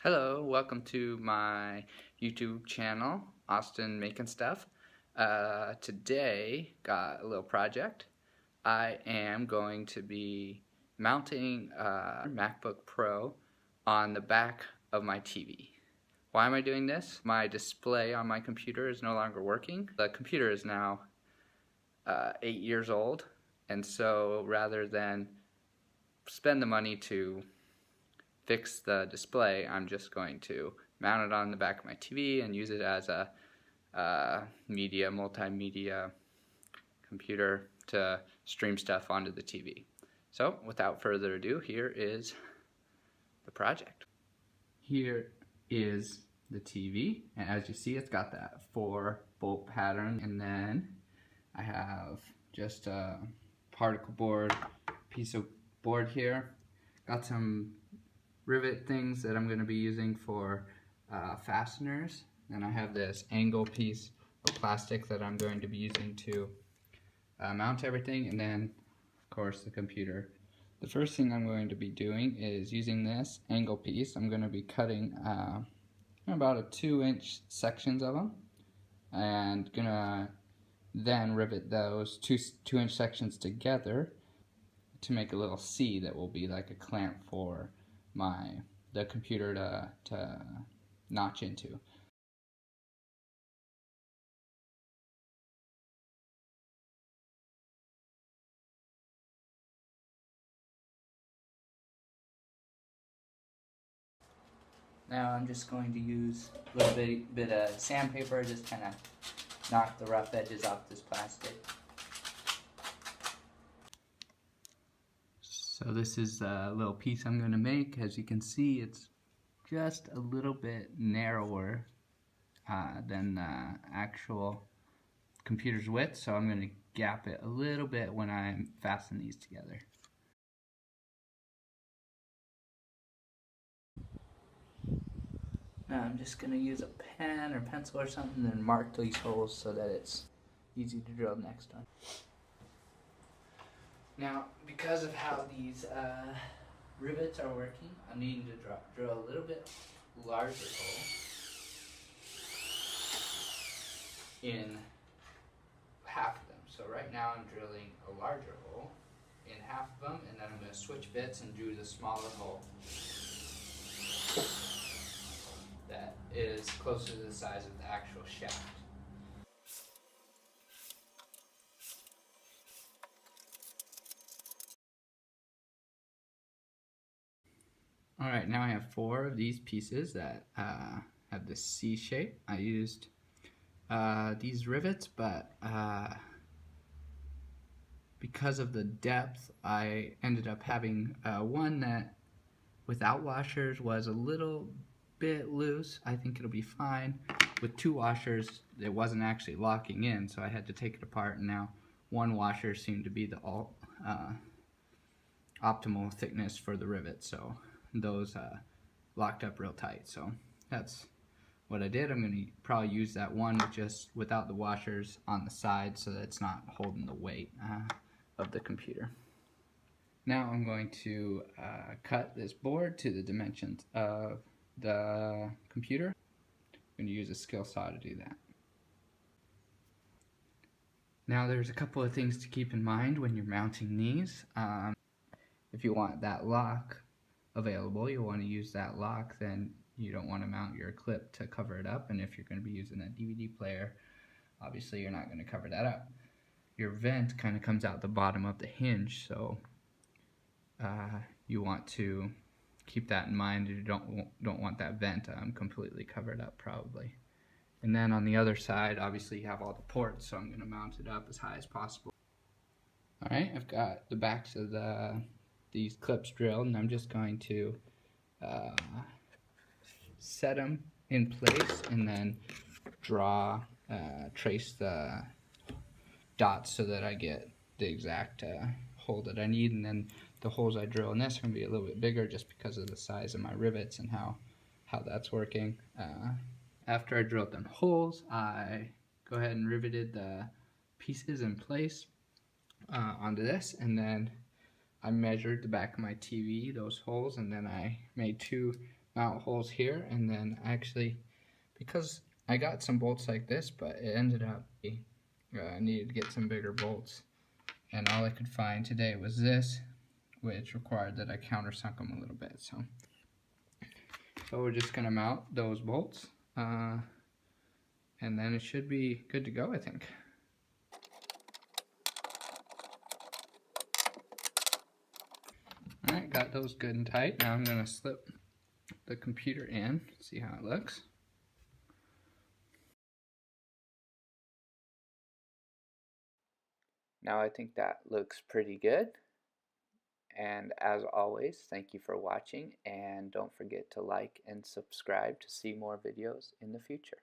Hello, welcome to my YouTube channel, Austin Making Stuff. Today, got a little project. I am going to be mounting a Macbook Pro on the back of my TV. Why am I doing this? My display on my computer is no longer working. The computer is now 8 years old, and so rather than spend the money to fix the display, I'm just going to mount it on the back of my TV and use it as a multimedia computer to stream stuff onto the TV. So without further ado, here is the project. Here is the TV, and as you see, it's got that 4-bolt pattern, and then I have just a particle board piece of board here. Got some rivet things that I'm going to be using for fasteners, and I have this angle piece of plastic that I'm going to be using to mount everything, and then of course the computer. The first thing I'm going to be doing is using this angle piece. I'm going to be cutting about a 2-inch sections of them, and gonna then rivet those 2-inch sections together to make a little C that will be like a clamp for the computer to notch into. Now I'm just going to use a little bit of sandpaper, just kind of knock the rough edges off this plastic. So this is a little piece I'm going to make. As you can see, it's just a little bit narrower than the actual computer's width, so I'm going to gap it a little bit when I fasten these together. Now I'm just going to use a pen or pencil or something and mark these holes so that it's easy to drill next time. Now, because of how these rivets are working, I'm needing to drill a little bit larger hole in half of them. So right now I'm drilling a larger hole in half of them, and then I'm going to switch bits and do the smaller hole that is closer to the size of the actual shaft. Alright, now I have 4 of these pieces that have this C shape. I used these rivets, but because of the depth, I ended up having one that without washers was a little bit loose. I think it'll be fine. With 2 washers, it wasn't actually locking in, so I had to take it apart, and now 1 washer seemed to be the optimal thickness for the rivet, so those locked up real tight. So that's what I did. I'm going to probably use that one just without the washers on the side so that it's not holding the weight of the computer. Now I'm going to cut this board to the dimensions of the computer. I'm going to use a skill saw to do that. Now there's a couple of things to keep in mind when you're mounting these. If you want that lock available, you want to use that lock, then you don't want to mount your clip to cover it up, and if you're going to be using a DVD player, obviously you're not going to cover that up. Your vent kind of comes out the bottom of the hinge, so you want to keep that in mind. You don't want that vent completely covered up probably. And then on the other side, obviously you have all the ports, so I'm going to mount it up as high as possible. Alright, I've got the backs of these clips drilled, and I'm just going to set them in place and then trace the dots so that I get the exact hole that I need. And then the holes I drill in this are going to be a little bit bigger just because of the size of my rivets and how that's working. After I drilled them holes, I go ahead and riveted the pieces in place onto this, and then I measured the back of my TV, those holes, and then I made 2 mount holes here, and then actually, because I got some bolts like this, but it ended up I needed to get some bigger bolts, and all I could find today was this, which required that I countersunk them a little bit. So we're just gonna mount those bolts, and then it should be good to go, I think. All right, got those good and tight. Now I'm gonna slip the computer in, see how it looks. Now I think that looks pretty good. And as always, thank you for watching, and don't forget to like and subscribe to see more videos in the future.